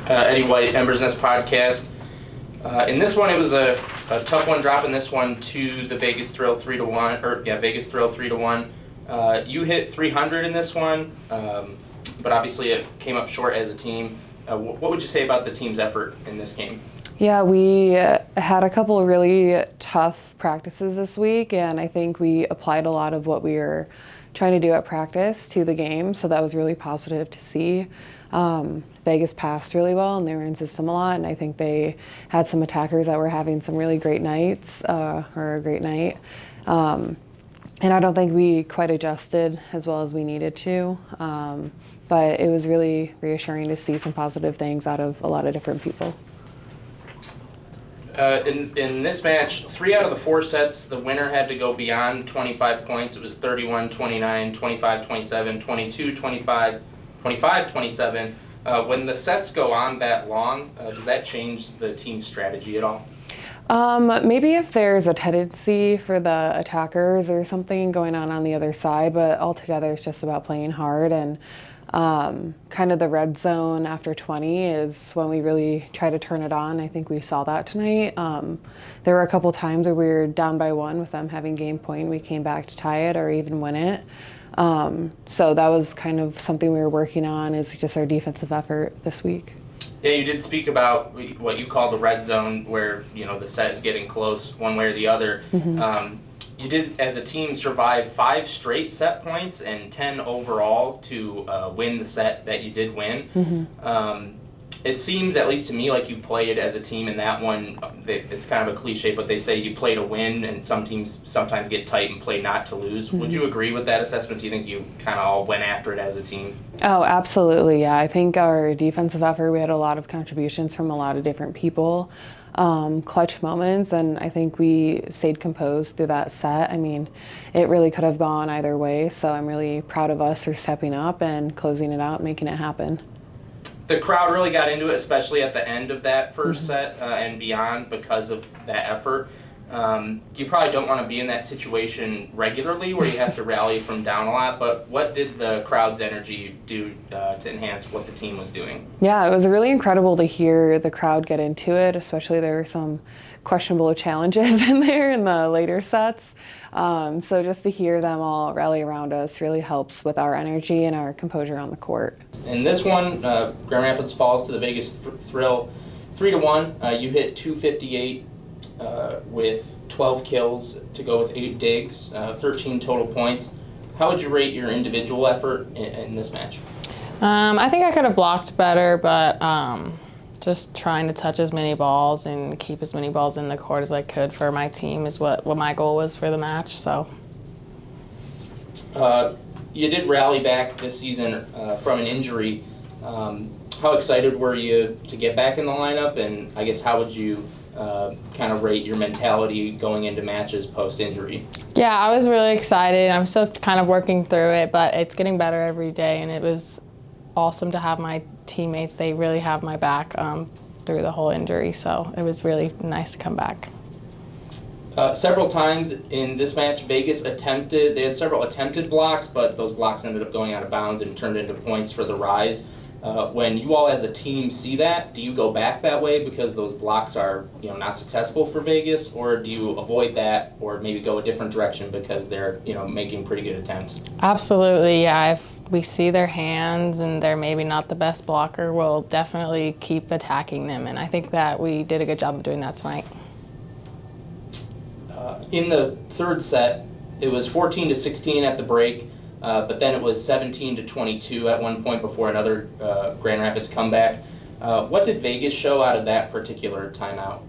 Eddie White, Embers Nest Podcast. In this one, it was a tough one, dropping this one to the Vegas Thrill 3-1, Vegas Thrill 3-1. You hit 300 in this one, but obviously it came up short as a team. What would you say about the team's effort in this game? Yeah, we had a couple of really tough practices this week, and I think we applied a lot of what we were trying to do at practice to the game, so that was really positive to see. Vegas passed really well, and they were in system a lot, and I think they had some attackers that were having some really great nights, or a great night. And I don't think we quite adjusted as well as we needed to, but it was really reassuring to see some positive things out of a lot of different people. In this match, 3 out of the 4 sets, the winner had to go beyond 25 points. It was 31-29, 25-27, 22-25, 25-27. When the sets go on that long, does that change the team's strategy at all? Maybe if there's a tendency for the attackers or something going on the other side, but altogether it's just about playing hard, and kind of the red zone after 20 is when we really try to turn it on. I think we saw that tonight. There were a couple times where we were down by 1 with them having game point. We came back to tie it or even win it. So that was kind of something we were working on, is just our defensive effort this week. Yeah, you did speak about what you call the red zone, where the set is getting close one way or the other. Mm-hmm. You did, as a team, survive 5 straight set points and 10 overall to win the set that you did win. Mm-hmm. It seems, at least to me, like you played as a team in that one. It's kind of a cliche, but they say you play to win, and some teams sometimes get tight and play not to lose. Mm-hmm. Would you agree with that assessment? Do you think you kind of all went after it as a team? Oh, absolutely, yeah. I think our defensive effort, we had a lot of contributions from a lot of different people. Clutch moments, and I think we stayed composed through that set. I mean, it really could have gone either way, so I'm really proud of us for stepping up and closing it out and making it happen. The crowd really got into it, especially at the end of that first Mm-hmm. set and beyond, because of that effort. You probably don't want to be in that situation regularly where you have to rally from down a lot, but what did the crowd's energy do to enhance what the team was doing? Yeah, it was really incredible to hear the crowd get into it, especially there were some questionable challenges in there in the later sets. So just to hear them all rally around us really helps with our energy and our composure on the court. In this one, Grand Rapids falls to the Vegas Thrill 3-1. You hit 258 with 12 kills to go with 8 digs, 13 total points. How would you rate your individual effort in this match? I think I could have blocked better, but just trying to touch as many balls and keep as many balls in the court as I could for my team is what my goal was for the match. So, you did rally back this season from an injury. How excited were you to get back in the lineup, and I guess how would you kind of rate your mentality going into matches post-injury? Yeah, I was really excited. I'm still kind of working through it, but it's getting better every day, and it was awesome to have my teammates. They really have my back through the whole injury, so it was really nice to come back. Several times in this match, Vegas they had several attempted blocks, but those blocks ended up going out of bounds and turned into points for the Rise. When you all as a team see that, do you go back that way because those blocks are not successful for Vegas, or do you avoid that or maybe go a different direction because they're making pretty good attempts? Absolutely, yeah. If we see their hands and they're maybe not the best blocker, we'll definitely keep attacking them, and I think that we did a good job of doing that tonight. In the third set, it was 14-16 at the break. But then it was 17-22 at one point before another Grand Rapids comeback. What did Vegas show out of that particular timeout?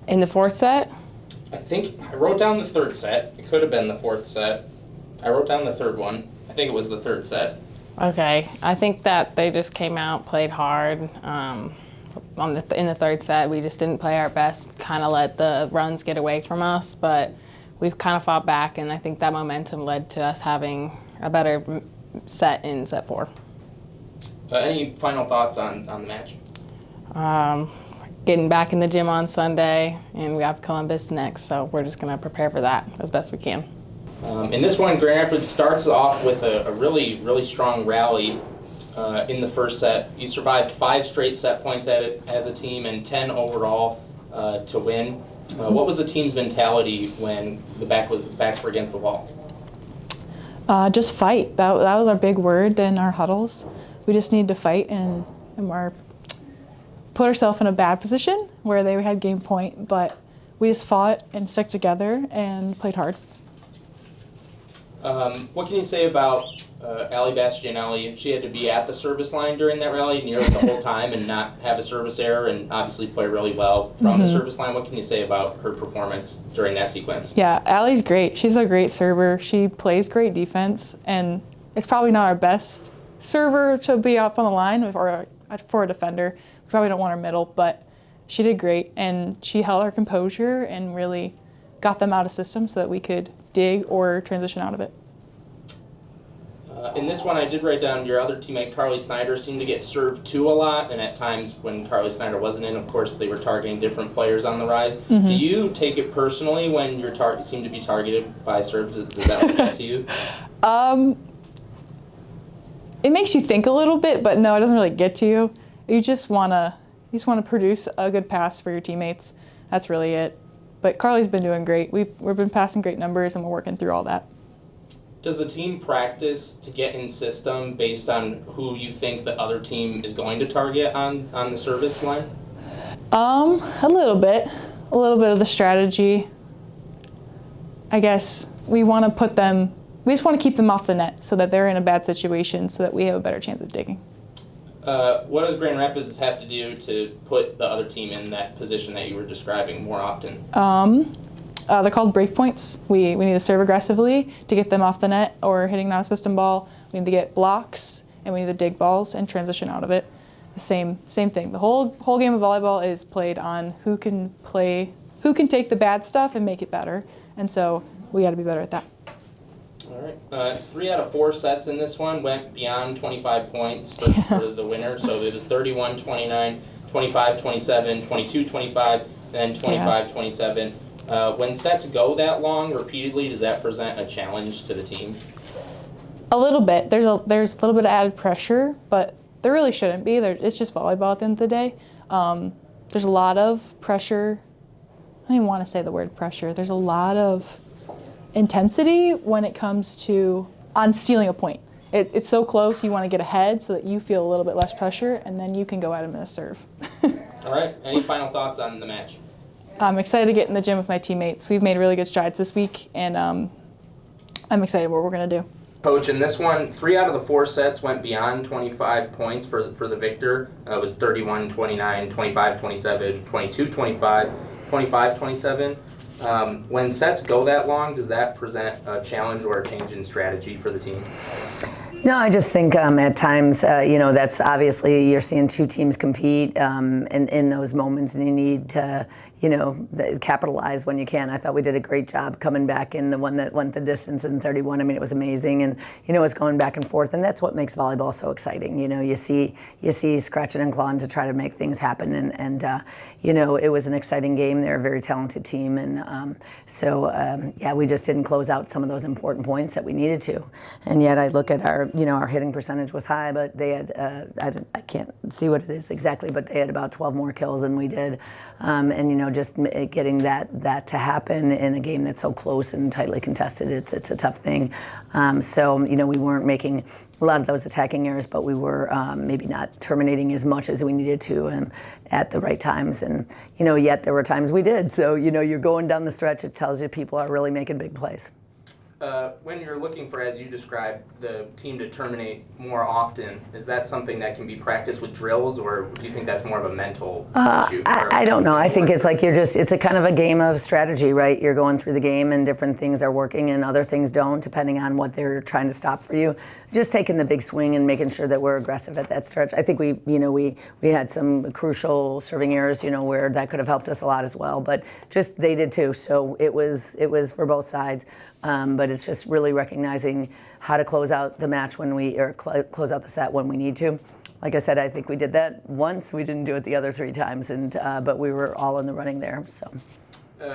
In the fourth set? I think I wrote down the third set. It could have been the fourth set. I wrote down the third one. I think it was the third set. Okay. I think that they just came out, played hard. In the third set, we just didn't play our best, kind of let the runs get away from us, but we've kind of fought back, and I think that momentum led to us having a better set in set 4. Any final thoughts on the match? Getting back in the gym on Sunday, and we have Columbus next, so we're just going to prepare for that as best we can. In this one, Grand Rapids starts off with a really, really strong rally. in the first set. You survived 5 straight set points at it as a team and 10 overall to win. What was the team's mentality when the backs were against the wall? Just fight. That was our big word in our huddles. We just needed to fight and put ourselves in a bad position where they had game point, but we just fought and stuck together and played hard. What can you say about Allie Bastianelli? She had to be at the service line during that rally nearly the whole time and not have a service error and obviously play really well from the service line. What can you say about her performance during that sequence? Yeah, Allie's great. She's a great server. She plays great defense, and it's probably not our best server to be up on the line or for a defender. We probably don't want her middle, but she did great, and she held her composure and really got them out of system so that we could dig or transition out of it. In this one, I did write down your other teammate, Carly Snyder, seemed to get served to a lot, and at times when Carly Snyder wasn't in, of course, they were targeting different players on the rise. Do you take it personally when you seem to be targeted by serves? Does that get to you? It makes you think a little bit, but no, it doesn't really get to you. You just wanna produce a good pass for your teammates. That's really it. But Carly's been doing great. We've been passing great numbers, and we're working through all that. Does the team practice to get in system based on who you think the other team is going to target on the service line? A little bit of the strategy. I guess we want to we just want to keep them off the net so that they're in a bad situation so that we have a better chance of digging. What does Grand Rapids have to do to put the other team in that position that you were describing more often? They're called break points. We need to serve aggressively to get them off the net or hitting an out-of-system ball. We need to get blocks, and we need to dig balls and transition out of it. The same thing. The whole game of volleyball is played on who can take the bad stuff and make it better. And so we got to be better at that. All right. 3 out of 4 sets in this one went beyond 25 points for the winner. So it was 31-29, 25-27, 22-25, then 25-27. When sets go that long repeatedly, does that present a challenge to the team? A little bit. There's a little bit of added pressure, but there really shouldn't be. It's just volleyball at the end of the day. There's a lot of pressure. I don't even want to say the word pressure. There's a lot of intensity when it comes to on stealing a point. It's so close, you want to get ahead so that you feel a little bit less pressure, and then you can go at them in a serve. All right. Any final thoughts on the match? I'm excited to get in the gym with my teammates. We've made really good strides this week, and I'm excited what we're going to do. Coach, in this one, 3 out of the 4 sets went beyond 25 points for the victor. It was 31-29, 25-27, 22-25, 25-27. When sets go that long, does that present a challenge or a change in strategy for the team? No, I just think at times, that's obviously you're seeing 2 teams compete in those moments, and you need to, capitalize when you can. I thought we did a great job coming back in the one that went the distance in 31. I mean, it was amazing, and it's going back and forth, and that's what makes volleyball so exciting. You see scratching and clawing to try to make things happen, and it was an exciting game. They're a very talented team, and we just didn't close out some of those important points that we needed to, and yet I look at our hitting percentage was high, but they had, I can't see what it is exactly, but they had about 12 more kills than we did. And just getting that to happen in a game that's so close and tightly contested, it's a tough thing. We weren't making a lot of those attacking errors, but we were maybe not terminating as much as we needed to at the right times. And yet there were times we did. So you're going down the stretch, it tells you people are really making big plays. When you're looking for, as you described, the team to terminate more often, is that something that can be practiced with drills, or do you think that's more of a mental issue? I don't know. I think it's like it's a kind of a game of strategy, right? You're going through the game and different things are working and other things don't, depending on what they're trying to stop for you. Just taking the big swing and making sure that we're aggressive at that stretch. I think we had some crucial serving errors, where that could have helped us a lot as well, but just they did too. So it was for both sides. But it's just really recognizing how to close out the match close out the set when we need to. Like I said, I think we did that once. We didn't do it the other 3 times, but we were all in the running there. So.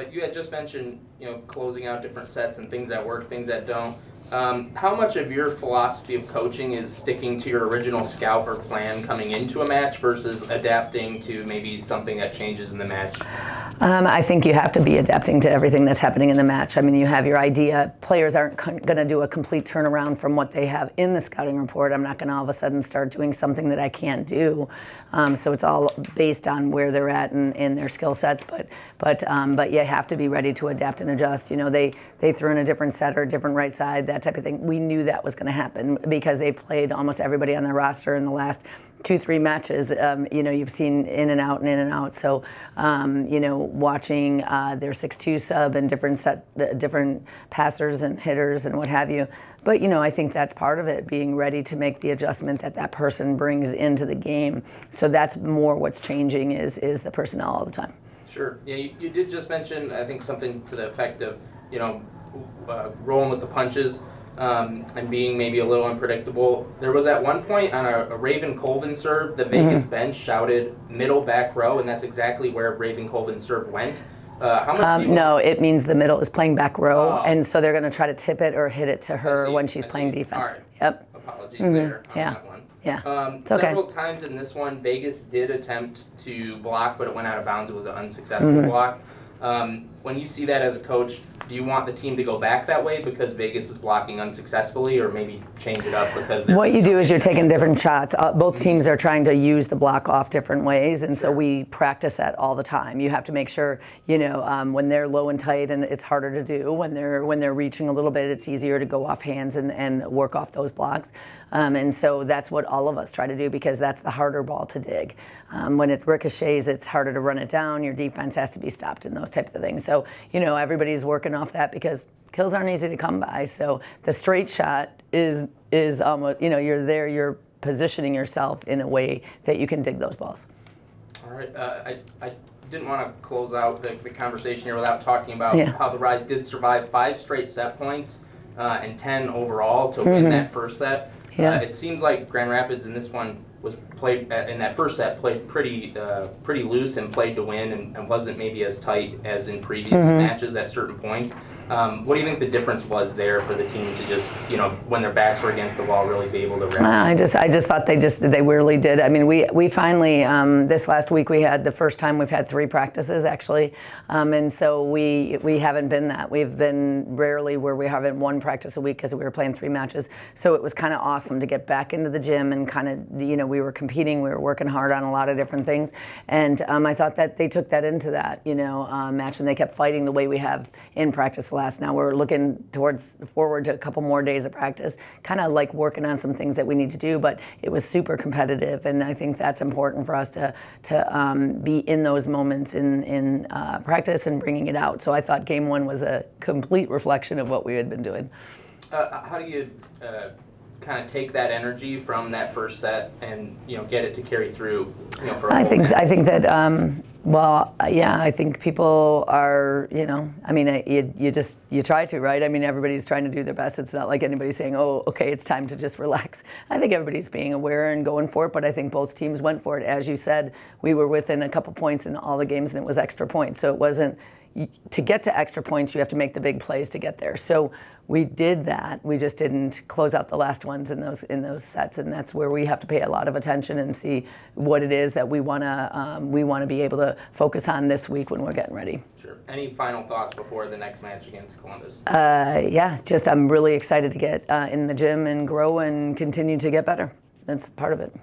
You had just mentioned, closing out different sets and things that work, things that don't. How much of your philosophy of coaching is sticking to your original scout or plan coming into a match versus adapting to maybe something that changes in the match? I think you have to be adapting to everything that's happening in the match. I mean, you have your idea. Players aren't going to do a complete turnaround from what they have in the scouting report. I'm not going to all of a sudden start doing something that I can't do. So it's all based on where they're at and their skill sets. But you have to be ready to adapt and adjust. You know, they threw in a different set or a different right side, that type of thing. We knew that was going to happen because they played almost everybody on their roster in the last 2-3 matches. You know, you've seen in and out and in and out. So, you know, watching their 6-2 sub and different passers and hitters and what have you. But, you know, I think that's part of it, being ready to make the adjustment that person brings into the game. So that's more what's changing is the personnel all the time. Sure. Yeah, you did just mention, I think, something to the effect of, you know, rolling with the punches and being maybe a little unpredictable. There was at one point on a Raven Colvin serve, the Vegas bench shouted middle back row, and that's exactly where Raven Colvin serve went. How much do you No, it means the middle is playing back row, Oh. and so they're going to try to tip it or hit it to her see, when she's I playing see. defense. All right. Yep. Apologies there on Yeah. that one. Yeah. It's okay. Several times in this one, Vegas did attempt to block, but it went out of bounds. It was an unsuccessful block. When you see that as a coach, do you want the team to go back that way because Vegas is blocking unsuccessfully, or maybe change it up because they're... What you do is you're taking different shots. Both teams are trying to use the block off different ways, and so we practice that all the time. You have to make sure, you know, when they're low and tight, and it's harder to do. When they're reaching a little bit, it's easier to go off hands and work off those blocks. And so that's what all of us try to do because that's the harder ball to dig. When it ricochets, it's harder to run it down. Your defense has to be stopped and those types of things. So, you know, everybody's working off that because kills aren't easy to come by. So the straight shot is almost, you know, you're there, you're positioning yourself in a way that you can dig those balls. All right. I didn't want to close out the conversation here without talking about how the Rise did survive 5 straight set points and 10 overall to win that first set. Yeah. It seems like Grand Rapids in this one was played in that first set played pretty loose and played to win and wasn't maybe as tight as in previous matches at certain points. What do you think the difference was there for the team to just, you know, when their backs were against the wall, really be able to rally? I just thought they really did. I mean, we finally this last week we had the first time we've had 3 practices actually, and so we haven't been that. We've been rarely where we haven't 1 practice a week because we were playing 3 matches. So it was kind of awesome to get back into the gym and kind of, you know, we were competing, we were working hard on a lot of different things, and I thought that they took that into that, you know, match, and they kept fighting the way we have in practice last. Now we're looking forward to a couple more days of practice, kind of like working on some things that we need to do, but it was super competitive, and I think that's important for us to be in those moments in practice and bringing it out. So I thought game 1 was a complete reflection of what we had been doing. How do you kind of take that energy from that first set and, you know, get it to carry through, you know, for a whole match? I think that well, yeah, I think people are, you know, I mean, you try to, right? I mean, everybody's trying to do their best. It's not like anybody's saying, oh, okay, it's time to just relax. I think everybody's being aware and going for it, but I think both teams went for it. As you said, we were within a couple points in all the games, and it was extra points. So it wasn't, to get to extra points, you have to make the big plays to get there. So we did that. We just didn't close out the last ones in those sets, and that's where we have to pay a lot of attention and see what it is that we want to be able to focus on this week when we're getting ready. Sure. Any final thoughts before the next match against Columbus? Yeah, just I'm really excited to get in the gym and grow and continue to get better. That's part of it.